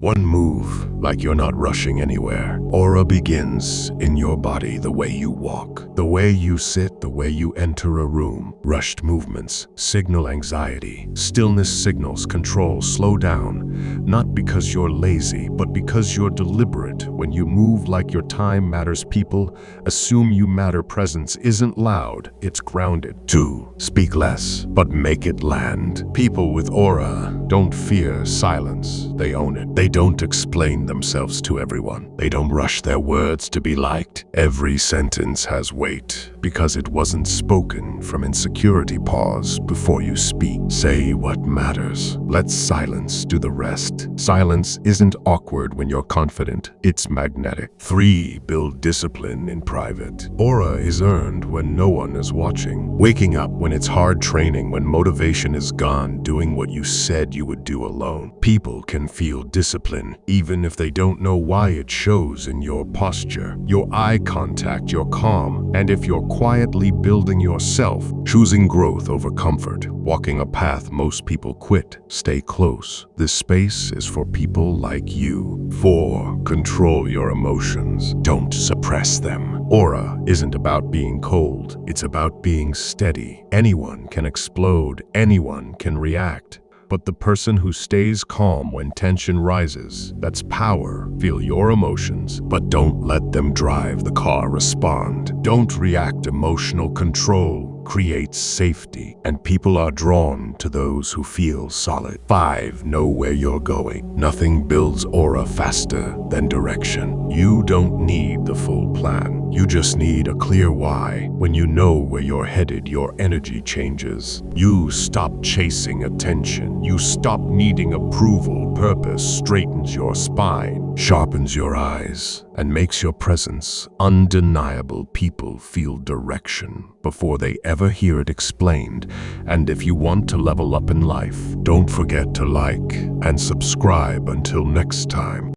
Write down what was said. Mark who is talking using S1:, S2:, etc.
S1: One move, like you're not rushing anywhere. Aura begins in your body, the way you walk, the way you sit, the way you enter a room. Rushed movements signal anxiety. Stillness signals control. Slow down, not because you're lazy, but because you're deliberate. When you move like your time matters, people assume you matter. Presence isn't loud, it's grounded. 2. Speak less, but make it land. People with aura don't fear silence, they own it. They don't explain themselves to everyone. They don't rush their words to be liked. Every sentence has weight because it wasn't spoken from insecurity. Pause before you speak. Say what matters. Let silence do the rest. Silence isn't awkward when you're confident. It's magnetic. 3. Build discipline in private. Aura is earned when no one is watching. Waking up when it's hard, training when motivation is gone, doing what you said you would do alone. People can feel discipline even if they don't know why. It shows in your posture, your eye contact, your calm, and if you're quietly building yourself, choosing growth over comfort, walking a path most people quit. Stay close. This space is for people like you. 4. Control your emotions. Don't suppress them. Aura isn't about being cold. It's about being steady. Anyone can explode. Anyone can react. But the person who stays calm when tension rises, that's power. Feel your emotions, but don't let them drive the car. Respond. Don't react. Emotional control creates safety, and people are drawn to those who feel solid. 5. Know where you're going. Nothing builds aura faster than direction. You don't need the full plan. You just need a clear why. When you know where you're headed, your energy changes. You stop chasing attention. You stop needing approval. Purpose straightens your spine, sharpens your eyes, and makes your presence undeniable. People feel direction before they ever hear it explained. And if you want to level up in life, don't forget to like and subscribe. Until next time.